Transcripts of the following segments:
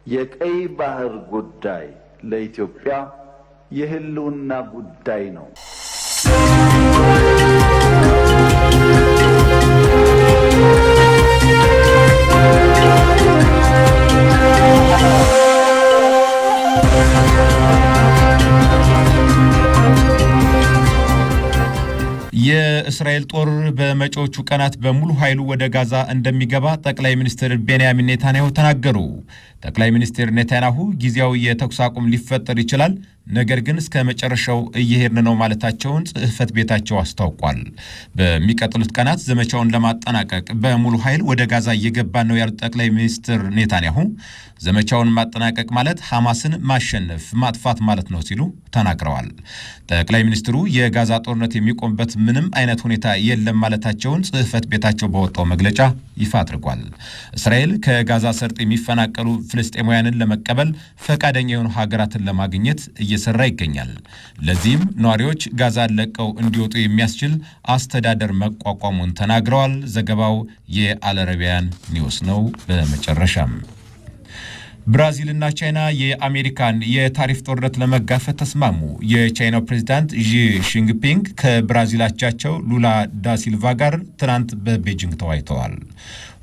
የቀይ ባህር ጉዳይ ለኢትዮጵያ የህልውና ጉዳይ ነው። የእስራኤል ጦር በመጪዎቹ ቀናት በሙሉ ኃይሉ ወደ ጋዛ እንደሚገባ ጠቅላይ ሚኒስትር ቤንያሚን ኔታንያሁ ተናገሩ። ጠቅላይ ሚኒስትር ኔታንያሁ ጊዜያዊ የተኩስ አቁም ሊፈጠር ይችላል፣ ነገር ግን እስከ መጨረሻው እየሄድን ነው ማለታቸውን ጽሕፈት ቤታቸው አስታውቋል። በሚቀጥሉት ቀናት ዘመቻውን ለማጠናቀቅ በሙሉ ኃይል ወደ ጋዛ እየገባን ነው ያሉት ጠቅላይ ሚኒስትር ኔታንያሁ ዘመቻውን ማጠናቀቅ ማለት ሐማስን ማሸነፍ ማጥፋት ማለት ነው ሲሉ ተናግረዋል። ጠቅላይ ሚኒስትሩ የጋዛ ጦርነት የሚቆምበት ምንም አይነት ሁኔታ የለም ማለታቸውን ጽሕፈት ቤታቸው በወጣው መግለጫ ይፋ አድርጓል። እስራኤል ከጋዛ ሰርጥ የሚፈናቀሉ ፍልስጤማውያንን ለመቀበል ፈቃደኛ የሆኑ ሀገራትን ለማግኘት እየሰራ ይገኛል። ለዚህም ነዋሪዎች ጋዛን ለቀው እንዲወጡ የሚያስችል አስተዳደር መቋቋሙን ተናግረዋል። ዘገባው የአልአረቢያን ኒውስ ነው። በመጨረሻም ብራዚልና ቻይና የአሜሪካን የታሪፍ ጦርነት ለመጋፈጥ ተስማሙ። የቻይናው ፕሬዝዳንት ዢ ጂንፒንግ ከብራዚል አቻቸው ሉላ ዳ ሲልቫ ጋር ትናንት በቤጂንግ ተወያይተዋል።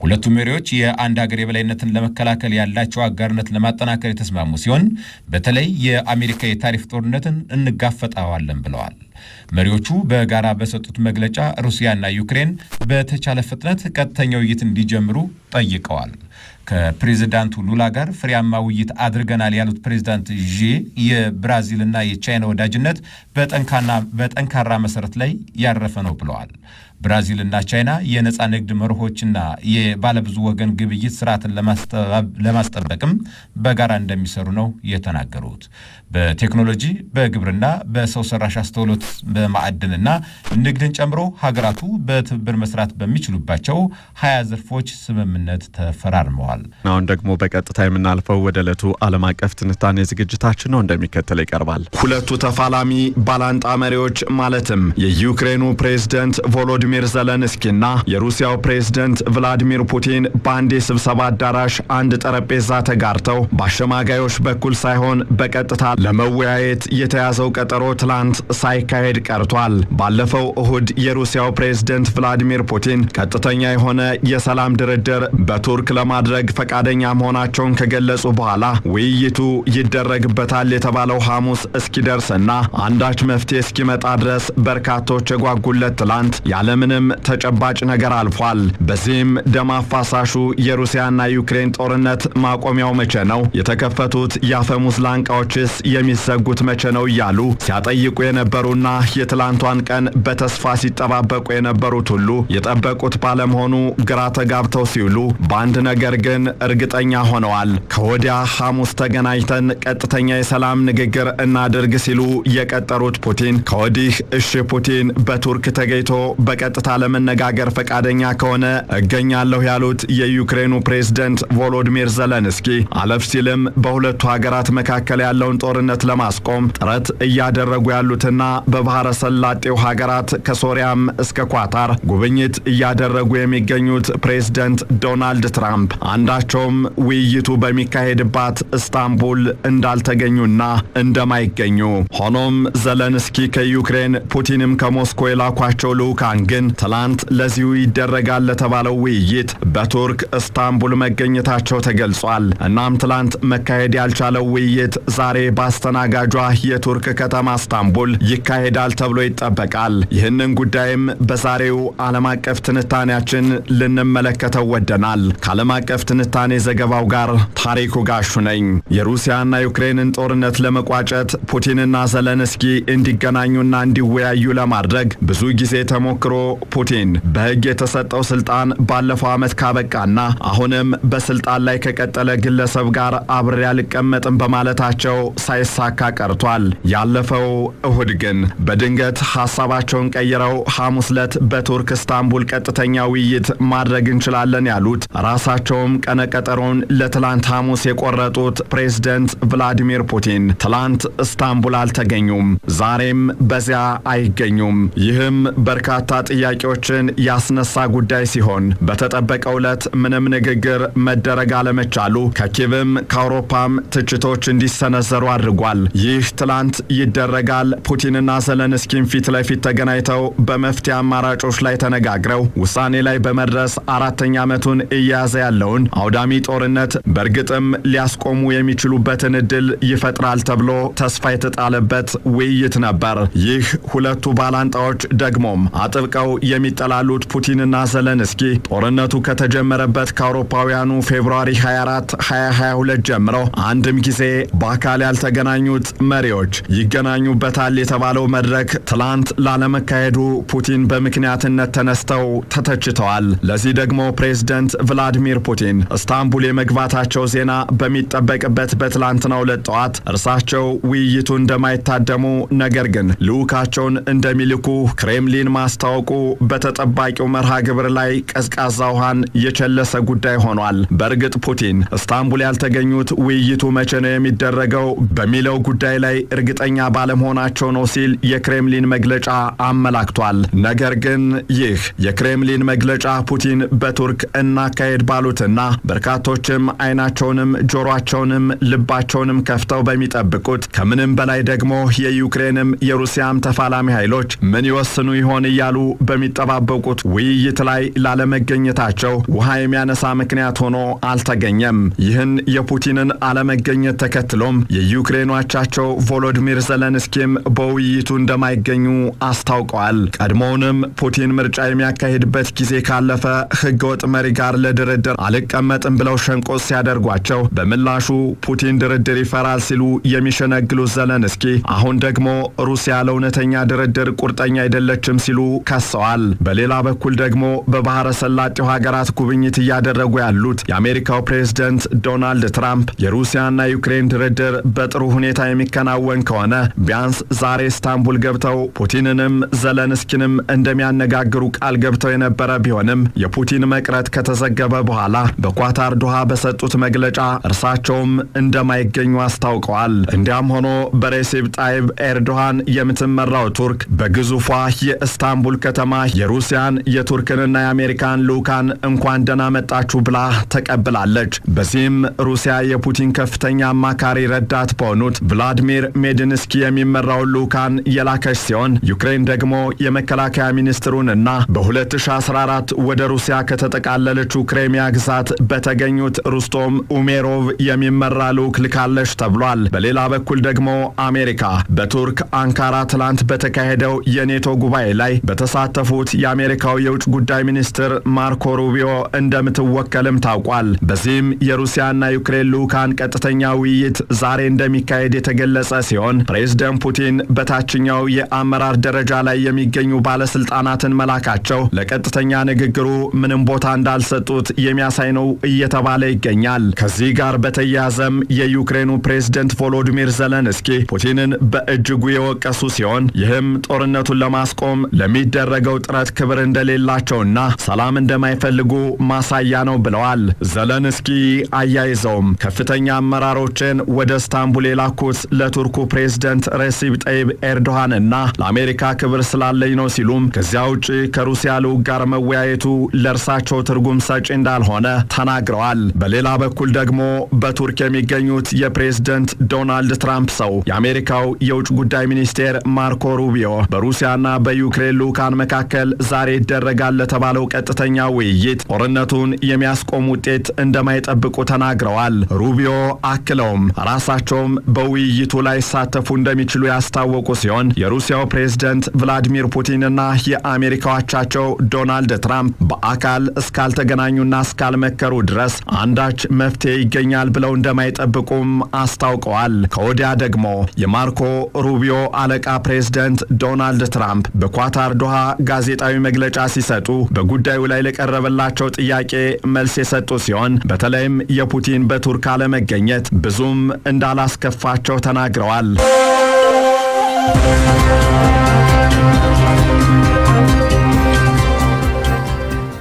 ሁለቱ መሪዎች የአንድ ሀገር የበላይነትን ለመከላከል ያላቸው አጋርነት ለማጠናከር የተስማሙ ሲሆን በተለይ የአሜሪካ የታሪፍ ጦርነትን እንጋፈጣዋለን ብለዋል። መሪዎቹ በጋራ በሰጡት መግለጫ ሩሲያና ዩክሬን በተቻለ ፍጥነት ቀጥተኛ ውይይት እንዲጀምሩ ጠይቀዋል። ከፕሬዝዳንቱ ሉላ ጋር ፍሬያማ ውይይት አድርገናል ያሉት ፕሬዝዳንት ዢ የብራዚልና የቻይና ወዳጅነት በጠንካራ መሰረት ላይ ያረፈ ነው ብለዋል። ብራዚልና ቻይና የነፃ ንግድ መርሆችና የባለብዙ ወገን ግብይት ስርዓትን ለማስጠበቅም በጋራ እንደሚሰሩ ነው የተናገሩት። በቴክኖሎጂ፣ በግብርና፣ በሰው ሰራሽ አስተውሎት፣ በማዕድንና ንግድን ጨምሮ ሀገራቱ በትብብር መስራት በሚችሉባቸው 20 ዘርፎች ስምምነት ተፈራርመዋል። አሁን ደግሞ በቀጥታ የምናልፈው ወደ ዕለቱ ዓለም አቀፍ ትንታኔ ዝግጅታችን ነው፣ እንደሚከተል ይቀርባል። ሁለቱ ተፋላሚ ባላንጣ መሪዎች ማለትም የዩክሬኑ ፕሬዝዳንት ቮሎዲሚር ዘለንስኪና የሩሲያው ፕሬዝዳንት ቭላዲሚር ፑቲን በአንድ የስብሰባ አዳራሽ አንድ ጠረጴዛ ተጋርተው በአሸማጋዮች በኩል ሳይሆን በቀጥታ ለመወያየት የተያዘው ቀጠሮ ትላንት ሳይካሄድ ቀርቷል። ባለፈው እሁድ የሩሲያው ፕሬዝዳንት ቭላዲሚር ፑቲን ቀጥተኛ የሆነ የሰላም ድርድር በቱርክ ለማድረግ ፈቃደኛ መሆናቸውን ከገለጹ በኋላ ውይይቱ ይደረግበታል የተባለው ሐሙስ እስኪደርስና አንዳች መፍትሄ እስኪመጣ ድረስ በርካቶች የጓጉለት ትላንት ያለምንም ተጨባጭ ነገር አልፏል። በዚህም ደም አፋሳሹ የሩሲያና ዩክሬን ጦርነት ማቆሚያው መቼ ነው? የተከፈቱት የአፈሙዝ ላንቃዎችስ የሚዘጉት መቼ ነው? እያሉ ሲያጠይቁ የነበሩና የትላንቷን ቀን በተስፋ ሲጠባበቁ የነበሩት ሁሉ የጠበቁት ባለመሆኑ ግራ ተጋብተው ሲውሉ በአንድ ነገር ግን እርግጠኛ ሆነዋል። ከወዲያ ሐሙስ ተገናኝተን ቀጥተኛ የሰላም ንግግር እናድርግ ሲሉ የቀጠሩት ፑቲን ከወዲህ እሺ ፑቲን በቱርክ ተገኝቶ በቀጥታ ለመነጋገር ፈቃደኛ ከሆነ እገኛለሁ ያሉት የዩክሬኑ ፕሬዝዳንት ቮሎዲሚር ዘለንስኪ አለፍ ሲልም በሁለቱ ሀገራት መካከል ያለውን ጦርነት ለማስቆም ጥረት እያደረጉ ያሉትና በባህረ ሰላጤው ሀገራት ከሶሪያም እስከ ኳታር ጉብኝት እያደረጉ የሚገኙት ፕሬዝዳንት ዶናልድ ትራምፕ አንዳቸውም ውይይቱ በሚካሄድባት ኢስታንቡል እንዳልተገኙና እንደማይገኙ ሆኖም ዘለንስኪ ከዩክሬን ፑቲንም ከሞስኮ የላኳቸው ልዑካን ግን ትላንት ለዚሁ ይደረጋል ለተባለው ውይይት በቱርክ ኢስታንቡል መገኘታቸው ተገልጿል። እናም ትላንት መካሄድ ያልቻለው ውይይት ዛሬ ባስተናጋጇ የቱርክ ከተማ ኢስታንቡል ይካሄዳል ተብሎ ይጠበቃል። ይህንን ጉዳይም በዛሬው ዓለም አቀፍ ትንታኔያችን ልንመለከተው ወደናል። ከዓለም አቀፍ ትንታኔ ዘገባው ጋር ታሪኩ ጋሹ ነኝ። የሩሲያና ዩክሬንን ጦርነት ለመቋጨት ፑቲንና ዘለንስኪ እንዲገናኙና እንዲወያዩ ለማድረግ ብዙ ጊዜ ተሞክሮ ፑቲን በሕግ የተሰጠው ስልጣን ባለፈው ዓመት ካበቃና አሁንም በስልጣን ላይ ከቀጠለ ግለሰብ ጋር አብሬ አልቀመጥም በማለታቸው ሳይሳካ ቀርቷል። ያለፈው እሁድ ግን በድንገት ሐሳባቸውን ቀይረው ሐሙስ ዕለት በቱርክ ኢስታንቡል ቀጥተኛ ውይይት ማድረግ እንችላለን ያሉት ራሳቸውም ቀነቀጠሮን ለትላንት ሐሙስ የቆረጡት ፕሬዝዳንት ቭላዲሚር ፑቲን ትላንት ኢስታንቡል አልተገኙም፣ ዛሬም በዚያ አይገኙም። ይህም በርካታ ጥያቄዎችን ያስነሳ ጉዳይ ሲሆን በተጠበቀው ዕለት ምንም ንግግር መደረግ አለመቻሉ ከኪየቭም ከአውሮፓም ትችቶች እንዲሰነዘሩ አድርጓል። ይህ ትላንት ይደረጋል። ፑቲንና ዘለንስኪን ፊት ለፊት ተገናኝተው በመፍትሄ አማራጮች ላይ ተነጋግረው ውሳኔ ላይ በመድረስ አራተኛ ዓመቱን እያያዘ ያለውን አውዳሚ ጦርነት በእርግጥም ሊያስቆሙ የሚችሉበትን እድል ይፈጥራል ተብሎ ተስፋ የተጣለበት ውይይት ነበር። ይህ ሁለቱ ባላንጣዎች ደግሞም አጥብቀው የሚጠላሉት ፑቲንና ዘለንስኪ ጦርነቱ ከተጀመረበት ከአውሮፓውያኑ ፌብሩዋሪ 24 2022 ጀምሮ አንድም ጊዜ በአካል ያልተገናኙት መሪዎች ይገናኙበታል የተባለው መድረክ ትላንት ላለመካሄዱ ፑቲን በምክንያትነት ተነስተው ተተችተዋል። ለዚህ ደግሞ ፕሬዝዳንት ቭላዲሚር ፑቲን ኢስታንቡል የመግባታቸው ዜና በሚጠበቅበት በትላንትናው ዕለት ጠዋት እርሳቸው ውይይቱ እንደማይታደሙ ነገር ግን ልዑካቸውን እንደሚልኩ ክሬምሊን ማስታወቁ በተጠባቂው መርሃ ግብር ላይ ቀዝቃዛ ውሃን የቸለሰ ጉዳይ ሆኗል። በእርግጥ ፑቲን ኢስታንቡል ያልተገኙት ውይይቱ መቼ ነው የሚደረገው በሚለው ጉዳይ ላይ እርግጠኛ ባለመሆናቸው ነው ሲል የክሬምሊን መግለጫ አመላክቷል። ነገር ግን ይህ የክሬምሊን መግለጫ ፑቲን በቱርክ እናካሄድ ባሉትና በርካቶችም አይናቸውንም ጆሮአቸውንም ልባቸውንም ከፍተው በሚጠብቁት ከምንም በላይ ደግሞ የዩክሬንም የሩሲያም ተፋላሚ ኃይሎች ምን ይወስኑ ይሆን እያሉ በሚጠባበቁት ውይይት ላይ ላለመገኘታቸው ውሃ የሚያነሳ ምክንያት ሆኖ አልተገኘም። ይህን የፑቲንን አለመገኘት ተከትሎም የዩክሬኑ አቻቸው ቮሎዲሚር ዘለንስኪም በውይይቱ እንደማይገኙ አስታውቀዋል። ቀድሞውንም ፑቲን ምርጫ የሚያካሂድበት ጊዜ ካለፈ ህገወጥ መሪ ጋር ለድርድር አልቀመጥም ብለው ሸንቆስ ሲያደርጓቸው በምላሹ ፑቲን ድርድር ይፈራል ሲሉ የሚሸነግሉት ዘለንስኪ አሁን ደግሞ ሩሲያ ለእውነተኛ ድርድር ቁርጠኛ አይደለችም ሲሉ ከሰዋል። በሌላ በኩል ደግሞ በባህረ ሰላጤው ሀገራት ጉብኝት እያደረጉ ያሉት የአሜሪካው ፕሬዝዳንት ዶናልድ ትራምፕ የሩሲያና ዩክሬን ድርድር በጥሩ ሁኔታ የሚከናወን ከሆነ ቢያንስ ዛሬ ኢስታንቡል ገብተው ፑቲንንም ዘለንስኪንም እንደሚያነጋግሩ ቃል ገብተው የነበረ ቢሆንም የፑቲን መቅረት ከተዘገበ በኋላ በኳታር ዶሃ በሰጡት መግለጫ እርሳቸውም እንደማይገኙ አስታውቀዋል። እንዲያም ሆኖ በሬሴፕ ጣይብ ኤርዶሃን የምትመራው ቱርክ በግዙፏ የኢስታንቡል ከተማ የሩሲያን የቱርክንና የአሜሪካን ልዑካን እንኳን ደህና መጣችሁ ብላ ተቀብላለች። በዚህም ሩሲያ የፑቲን ከፍተኛ አማካሪ ረዳት በሆኑት ቭላዲሚር ሜዲንስኪ የሚመራው ልዑካን የላከች ሲሆን ዩክሬን ደግሞ የመከላከያ ሚኒስትሩንና በ2014 ወደ ሩሲያ ከተጠቃለለችው ክሬሚያ ግዛት በተገኙት ሩስቶም ኡሜሮቭ የሚመራ ልዑክ ልካለች ተብሏል። በሌላ በኩል ደግሞ አሜሪካ በቱርክ አንካራ ትላንት በተካሄደው የኔቶ ጉባኤ ላይ በተሳተፉት የአሜሪካው የውጭ ጉዳይ ሚኒስትር ማርኮ ሩቢዮ እንደምትወከልም ታውቋል። በዚህም የሩሲያና ዩክሬን ልዑካን ቀጥተኛ ውይይት ዛሬ እንደሚካሄድ የተገለጸ ሲሆን ፕሬዝዳንት ፑቲን በታችኛው የአመራር ደረጃ ላይ የሚገኙ ባለስልጣናትን መላካቸው ለቀጥተኛ ንግግሩ ምንም ቦታ እንዳልሰጡት የሚያሳይ ነው እየተባለ ይገኛል። ከዚህ ጋር በተያያዘም የዩክሬኑ ፕሬዝዳንት ቮሎዲሚር ዘለንስኪ ፑቲንን በእጅጉ የወቀሱ ሲሆን ይህም ጦርነቱን ለማስቆም ለሚደረገው ጥረት ክብር እንደሌላቸውና ሰላም እንደማይፈልጉ ማሳያ ነው ብለዋል። ዘለንስኪ አያይዘውም ከፍተኛ አመራሮችን ወደ ኢስታንቡል የላኩት ለቱርኩ ፕሬዝዳንት ሬሲፕ ጣይብ ኤርዶሃንና ለአሜሪካ ክብር ስላለኝ ነው ሲሉም ከዚያ ውጪ ከሩሲያ ልዑክ ጋር መወያየቱ ለእርሳቸው ትርጉም ሰጪ እንዳልሆነ ተናግረዋል። በሌላ በኩል ደግሞ በቱርክ የሚገኙት የፕሬዝዳንት ዶናልድ ትራምፕ ሰው የአሜሪካው የውጭ ጉዳይ ሚኒስቴር ማርኮ ሩቢዮ በሩሲያና በዩክሬን ልዑካን መካከል ዛሬ ይደረጋል ለተባለው ቀጥተኛ ውይይት ጦርነቱን የሚያስቆም ውጤት እንደማይጠብቁ ተናግረዋል። ሩቢዮ አክለውም ራሳቸውም በውይይቱ ላይ ሳተፉ እንደሚችሉ ያስታወቁ ሲሆን የሩሲያው ፕሬዝዳንት ቭላዲሚር ፑቲንና የአሜሪካው አቻቸው ዶናልድ ትራምፕ በአካል እስካልተገናኙና እስካልመከሩ ድረስ አንዳች መፍትሄ ይገኛል ብለው እንደማይጠብቁም አስታውቀዋል። ከወዲያ ደግሞ የማርኮ ሩቢዮ አለቃ ፕሬዝዳንት ዶናልድ ትራምፕ በኳታር ዶሃ ጋዜጣዊ መግለጫ ሲሰጡ በጉዳዩ ላይ ለቀረበላቸው ጥያቄ መልስ የሰጡ ሲሆን በተለይም የፑቲን በቱርክ አለመገኘት ብዙም እንዳላስከፋቸው ተናግረዋል።